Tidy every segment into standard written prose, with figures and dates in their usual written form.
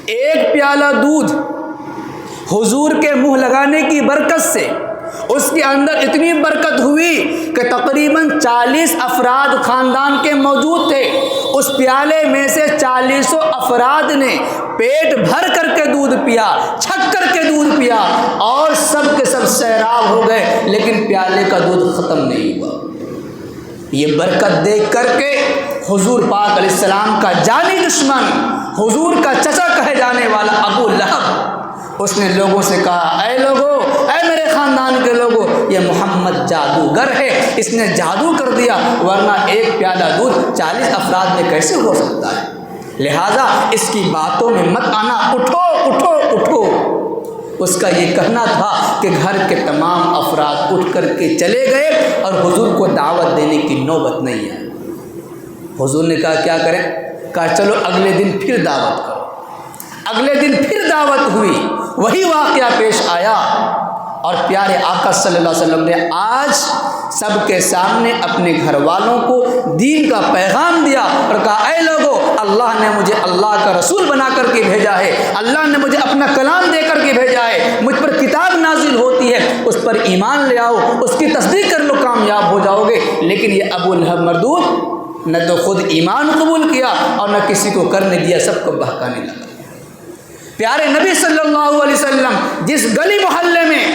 ایک پیالہ دودھ حضور کے منہ لگانے کی برکت سے اس کے اندر اتنی برکت ہوئی کہ تقریباً 40 افراد خاندان کے موجود تھے. اس پیالے میں سے 40 افراد نے پیٹ بھر کر کے دودھ پیا، چھک کر کے دودھ پیا، اور سب کے سب سیراب ہو گئے، لیکن پیالے کا دودھ ختم نہیں ہوا. یہ برکت دیکھ کر کے حضور پاک علیہ السلام کا جانی دشمن، حضور کا چچا کہے جانے والا ابو لہب، اس نے لوگوں سے کہا، اے لوگو، اے میرے خاندان کے لوگوں، یہ محمد جادوگر ہے، اس نے جادو کر دیا، ورنہ ایک پیالہ دودھ 40 افراد میں کیسے ہو سکتا ہے؟ لہٰذا اس کی باتوں میں مت آنا، اٹھو اٹھو اٹھو. اس کا یہ کہنا تھا کہ گھر کے تمام افراد اٹھ کر کے چلے گئے اور حضور کو دعوت دینے کی نوبت نہیں ہے. حضور نے کہا کیا کریں؟ کہا چلو اگلے دن پھر دعوت کرو. اگلے دن پھر دعوت ہوئی، وہی واقعہ پیش آیا، اور پیارے آقا صلی اللہ علیہ وسلم نے آج سب کے سامنے اپنے گھر والوں کو دین کا پیغام دیا اور کہا، اے لوگو، اللہ نے مجھے اللہ کا رسول بنا کر کے بھیجا ہے، اللہ نے مجھے اپنا کلام دے کر کے بھیجا ہے، مجھ پر کتاب نازل ہوتی ہے، اس پر ایمان لے آؤ، اس کی تصدیق کر لو، کامیاب ہو جاؤ گے. لیکن یہ ابو لہب مردود نہ تو خود ایمان قبول کیا اور نہ کسی کو کرنے دیا، سب کو بہکانے لگا. پیارے نبی صلی اللہ علیہ وسلم جس گلی محلے میں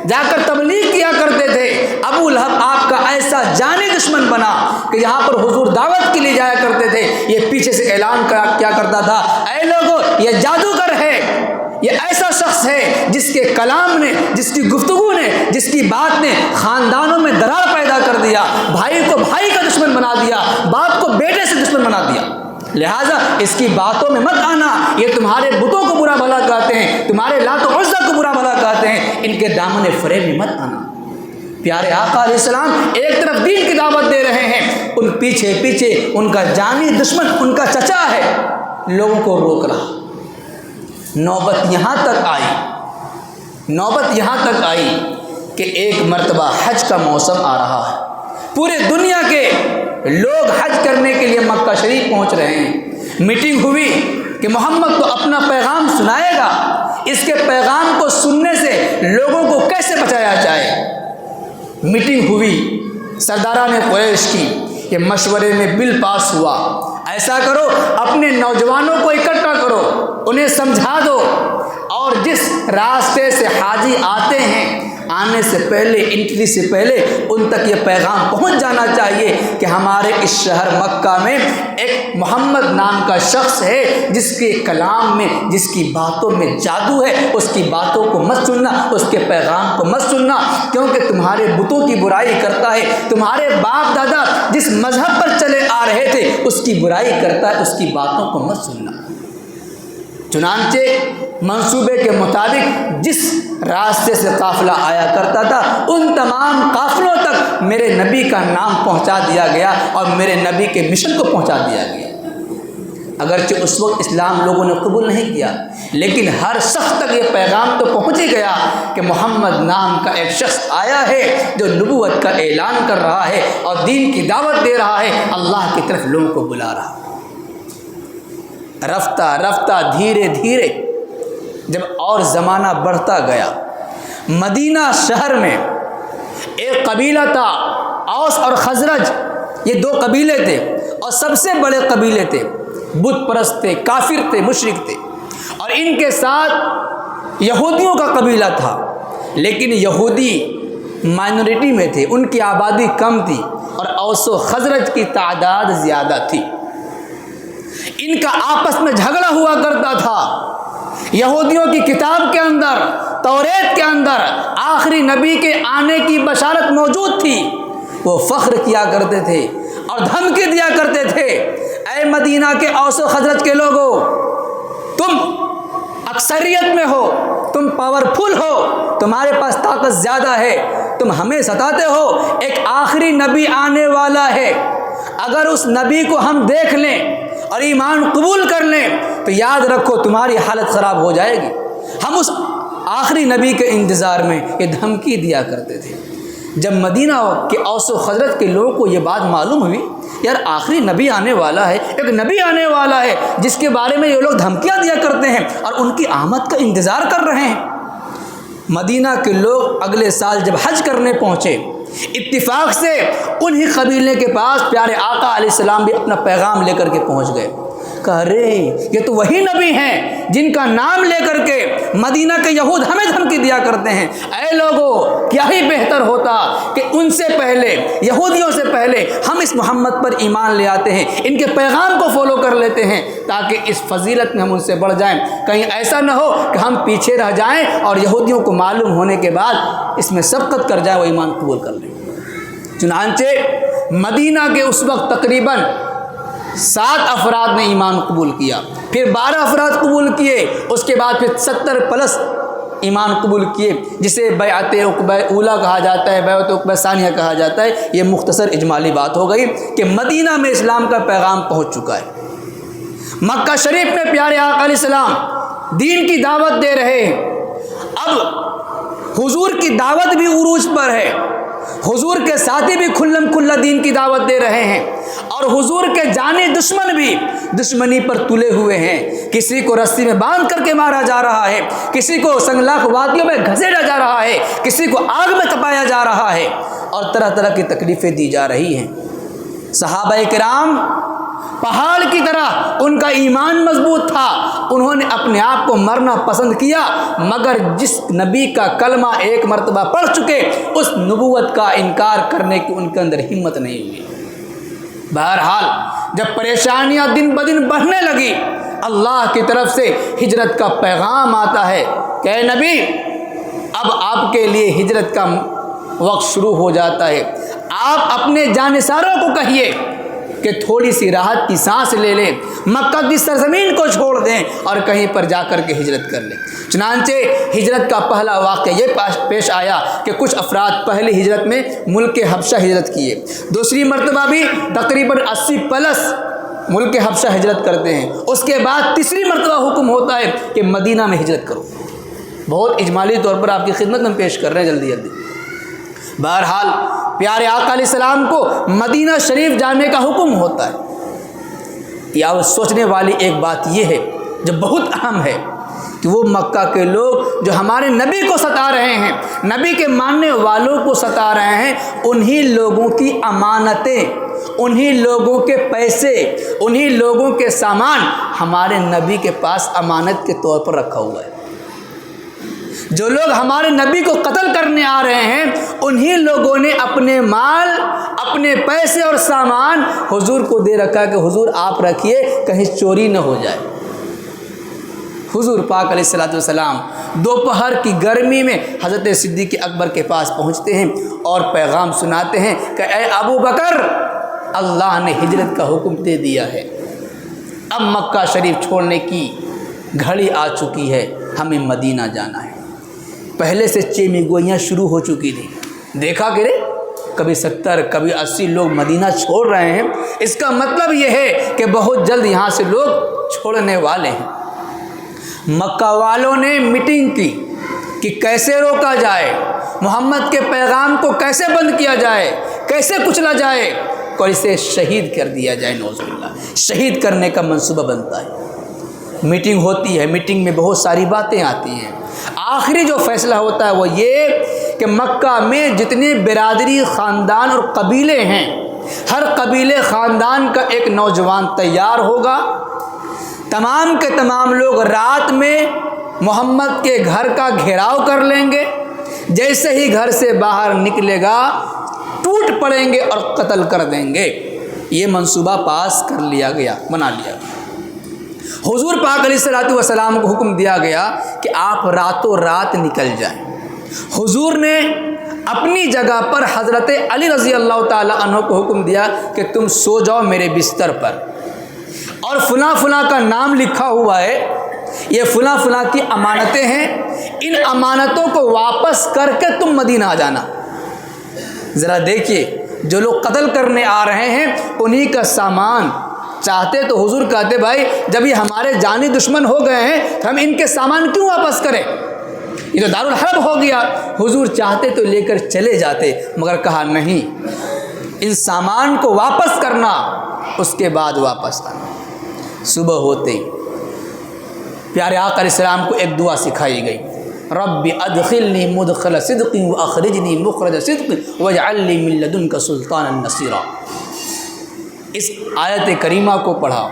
جا کر تبلیغ کیا کرتے تھے، ابو لہب آپ کا ایسا جانی دشمن بنا کہ یہاں پر حضور دعوت کے لیے جایا کرتے تھے، یہ پیچھے سے اعلان کیا کرتا تھا، اے لوگو، یہ جادوگر ہے، یہ ایسا شخص ہے جس کے کلام نے، جس کی گفتگو نے، جس کی بات نے خاندانوں میں درار پیدا کر دیا، بھائی کو بھائی کا دشمن بنا دیا، باپ کو بیٹے سے دشمن بنا دیا. لہٰذا اس کی باتوں میں مت آنا، یہ تمہارے بتوں کو برا بھلا کہتے ہیں، تمہارے لات و عزا کو برا بھلا کہتے ہیں، ان کے دامن فریب میں مت آنا. پیارے آقا علیہ السلام ایک طرف دین کی دعوت دے رہے ہیں، ان پیچھے پیچھے ان کا جانی دشمن، ان کا چچا ہے، لوگوں کو روک رہا. نوبت یہاں تک آئی کہ ایک مرتبہ حج کا موسم آ رہا ہے، پورے دنیا کے لوگ حج کرنے کے لیے مکہ شریف پہنچ رہے ہیں. میٹنگ ہوئی کہ محمد تو اپنا پیغام سنائے گا، اس کے پیغام کو سننے سے لوگوں کو کیسے بچایا جائے. میٹنگ ہوئی سرداران قریش کی، کہ مشورے میں بل پاس ہوا، ایسا کرو اپنے نوجوانوں کو اکٹھا کرو، انہیں سمجھا دو، اور جس راستے سے حاجی آتے ہیں آنے سے پہلے، انٹری سے پہلے ان تک یہ پیغام پہنچ جانا چاہیے کہ ہمارے اس شہر مکہ میں ایک محمد نام کا شخص ہے جس کے کلام میں، جس کی باتوں میں جادو ہے، اس کی باتوں کو مت سننا، اس کے پیغام کو مت سننا، کیونکہ تمہارے بتوں کی برائی کرتا ہے، تمہارے باپ دادا جس مذہب پر چلے آ رہے تھے اس کی برائی کرتا ہے، اس کی باتوں کو مت سننا. چنانچہ منصوبے کے مطابق جس راستے سے قافلہ آیا کرتا تھا ان تمام قافلوں تک میرے نبی کا نام پہنچا دیا گیا اور میرے نبی کے مشن کو پہنچا دیا گیا. اگرچہ اس وقت اسلام لوگوں نے قبول نہیں کیا، لیکن ہر شخص تک یہ پیغام تو پہنچ ہی گیا کہ محمد نام کا ایک شخص آیا ہے جو نبوت کا اعلان کر رہا ہے اور دین کی دعوت دے رہا ہے، اللہ کی طرف لوگوں کو بلا رہا ہے. رفتہ رفتہ دھیرے دھیرے جب اور زمانہ بڑھتا گیا، مدینہ شہر میں ایک قبیلہ تھا، اوس اور خزرج، یہ دو قبیلے تھے اور سب سے بڑے قبیلے تھے، بت پرست تھے، کافر تھے، مشرک تھے، اور ان کے ساتھ یہودیوں کا قبیلہ تھا، لیکن یہودی مائنورٹی میں تھے، ان کی آبادی کم تھی اور اوس و خزرج کی تعداد زیادہ تھی. ان کا آپس میں جھگڑا ہوا کرتا تھا. یہودیوں کی کتاب کے اندر، توریت کے اندر آخری نبی کے آنے کی بشارت موجود تھی. وہ فخر کیا کرتے تھے اور دھمکی دیا کرتے تھے، اے مدینہ کے اوس و خزرج کے لوگوں، تم اکثریت میں ہو، تم پاورفل ہو، تمہارے پاس طاقت زیادہ ہے، تم ہمیں ستاتے ہو، ایک آخری نبی آنے والا ہے، اگر اس نبی کو ہم دیکھ لیں اور ایمان قبول کر لیں تو یاد رکھو تمہاری حالت خراب ہو جائے گی. ہم اس آخری نبی کے انتظار میں یہ دھمکی دیا کرتے تھے. جب مدینہ کے اوس و خزرج کے لوگوں کو یہ بات معلوم ہوئی، یار آخری نبی آنے والا ہے، ایک نبی آنے والا ہے جس کے بارے میں یہ لوگ دھمکیاں دیا کرتے ہیں اور ان کی آمد کا انتظار کر رہے ہیں۔ مدینہ کے لوگ اگلے سال جب حج کرنے پہنچے، اتفاق سے انہی قبیلے کے پاس پیارے آقا علیہ السلام بھی اپنا پیغام لے کر کے پہنچ گئے۔ کہا ارے یہ تو وہی نبی ہیں جن کا نام لے کر کے مدینہ کے یہود ہمیں دھمکی دیا کرتے ہیں۔ اے لوگو، کیا ہی بہتر ہوتا کہ ان سے پہلے، یہودیوں سے پہلے ہم اس محمد پر ایمان لے آتے ہیں، ان کے پیغام کو فالو کر لیتے ہیں تاکہ اس فضیلت میں ہم ان سے بڑھ جائیں۔ کہیں ایسا نہ ہو کہ ہم پیچھے رہ جائیں اور یہودیوں کو معلوم ہونے کے بعد اس میں سبقت کر جائیں، وہ ایمان قبول کر لیں۔ چنانچہ مدینہ کے اس وقت تقریباً 7 افراد نے ایمان قبول کیا، پھر 12 افراد قبول کیے، اس کے بعد پھر 70 پلس ایمان قبول کیے، جسے بیعت عقبہ اولیٰ کہا جاتا ہے، بیعت عقبہ ثانیہ کہا جاتا ہے۔ یہ مختصر اجمالی بات ہو گئی کہ مدینہ میں اسلام کا پیغام پہنچ چکا ہے۔ مکہ شریف میں پیارے آقا علیہ السلام دین کی دعوت دے رہے ہیں۔ اب حضور کی دعوت بھی عروج پر ہے، حضور کے ساتھی بھی کھلم کھلا دین کی دعوت دے رہے ہیں، اور حضور کے جانی دشمن بھی دشمنی پر تلے ہوئے ہیں۔ کسی کو رسی میں باندھ کر کے مارا جا رہا ہے، کسی کو سنگلاخ وادیوں میں گھسیٹا جا رہا ہے، کسی کو آگ میں تپایا جا رہا ہے، اور طرح طرح کی تکلیفیں دی جا رہی ہیں۔ صحابہ کرام پہاڑ کی طرح ان کا ایمان مضبوط تھا، انہوں نے اپنے آپ کو مرنا پسند کیا، مگر جس نبی کا کلمہ ایک مرتبہ پڑھ چکے اس نبوت کا انکار کرنے کی ان کے اندر ہمت نہیں ہوئی۔ بہرحال جب پریشانیاں دن بدن بڑھنے لگی، اللہ کی طرف سے ہجرت کا پیغام آتا ہے کہ اے نبی، اب آپ کے لیے ہجرت کا وقت شروع ہو جاتا ہے، آپ اپنے جانثاروں کو کہیے کہ تھوڑی سی راحت کی سانس لے لیں، مکہ کی سرزمین کو چھوڑ دیں اور کہیں پر جا کر کے ہجرت کر لیں۔ چنانچہ ہجرت کا پہلا واقعہ یہ پیش آیا کہ کچھ افراد پہلی ہجرت میں ملک حبشہ ہجرت کیے، دوسری مرتبہ بھی تقریباً 80 پلس ملک حبشہ ہجرت کرتے ہیں، اس کے بعد تیسری مرتبہ حکم ہوتا ہے کہ مدینہ میں ہجرت کرو۔ بہت اجمالی طور پر آپ کی خدمت میں پیش کر رہے ہیں جلدی جلدی۔ بہرحال پیارے آقا علیہ السلام کو مدینہ شریف جانے کا حکم ہوتا ہے۔ یا سوچنے والی ایک بات یہ ہے جو بہت اہم ہے کہ وہ مکہ کے لوگ جو ہمارے نبی کو ستا رہے ہیں، نبی کے ماننے والوں کو ستا رہے ہیں، انہی لوگوں کی امانتیں، انہی لوگوں کے پیسے، انہی لوگوں کے سامان ہمارے نبی کے پاس امانت کے طور پر رکھا ہوا ہے۔ جو لوگ ہمارے نبی کو قتل کرنے آ رہے ہیں، انہی لوگوں نے اپنے مال، اپنے پیسے اور سامان حضور کو دے رکھا کہ حضور آپ رکھیے، کہیں چوری نہ ہو جائے۔ حضور پاک علیہ الصلوۃ والسلام دوپہر کی گرمی میں حضرت صدیق اکبر کے پاس پہنچتے ہیں اور پیغام سناتے ہیں کہ اے ابو بکر، اللہ نے ہجرت کا حکم دے دیا ہے، اب مکہ شریف چھوڑنے کی گھڑی آ چکی ہے، ہمیں مدینہ جانا ہے۔ پہلے سے چیمی گوئیاں شروع ہو چکی تھی، دیکھا کہ کبھی 70 کبھی 80 لوگ مدینہ چھوڑ رہے ہیں، اس کا مطلب یہ ہے کہ بہت جلد یہاں سے لوگ چھوڑنے والے ہیں۔ مکہ والوں نے میٹنگ کی کہ کیسے روکا جائے، محمد کے پیغام کو کیسے بند کیا جائے، کیسے کچلا جائے، اور اسے شہید کر دیا جائے۔ نعوذ باللہ، شہید کرنے کا منصوبہ بنتا ہے۔ میٹنگ ہوتی ہے، میٹنگ میں بہت ساری باتیں آتی ہیں، آخری جو فیصلہ ہوتا ہے وہ یہ کہ مکہ میں جتنے برادری، خاندان اور قبیلے ہیں، ہر قبیلے خاندان کا ایک نوجوان تیار ہوگا، تمام کے تمام لوگ رات میں محمد کے گھر کا گھیراؤ کر لیں گے، جیسے ہی گھر سے باہر نکلے گا ٹوٹ پڑیں گے اور قتل کر دیں گے۔ یہ منصوبہ پاس کر لیا گیا، بنا لیا گیا۔ حضور پاک علیہ الصلوۃ والسلام کو حکم دیا گیا کہ آپ راتوں رات نکل جائیں۔ حضور نے اپنی جگہ پر حضرت علی رضی اللہ تعالی عنہ کو حکم دیا کہ تم سو جاؤ میرے بستر پر، اور فلاں فلاں کا نام لکھا ہوا ہے، یہ فلاں فلاں کی امانتیں ہیں، ان امانتوں کو واپس کر کے تم مدینہ آ جانا۔ ذرا دیکھیے، جو لوگ قتل کرنے آ رہے ہیں انہی کا سامان چاہتے تو حضور کہتے بھائی جب یہ ہمارے جانی دشمن ہو گئے ہیں تو ہم ان کے سامان کیوں واپس کریں، یہ تو دارالحرب ہو گیا. حضور چاہتے تو لے کر چلے جاتے، مگر کہا نہیں، ان سامان کو واپس کرنا، اس کے بعد واپس آنا. صبح ہوتے پیارے آقا علیہ السلام کو ایک دعا سکھائی گئی، رب ادخلنی مدخل صدق واخرجنی مخرج صدق واجعل لی من لدنک سلطانا نصیرا. اس آیت کریمہ کو پڑھا،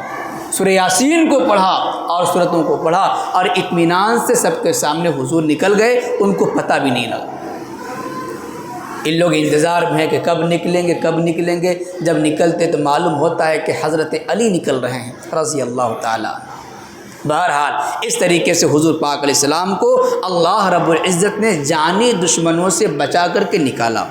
سورہ یاسین کو پڑھا اور سورتوں کو پڑھا، اور اطمینان سے سب کے سامنے حضور نکل گئے، ان کو پتہ بھی نہیں لگا. ان لوگ انتظار میں ہیں کہ کب نکلیں گے کب نکلیں گے. جب نکلتے تو معلوم ہوتا ہے کہ حضرت علی نکل رہے ہیں رضی اللہ تعالیٰ. بہرحال اس طریقے سے حضور پاک علیہ السلام کو اللہ رب العزت نے جانی دشمنوں سے بچا کر کے نکالا.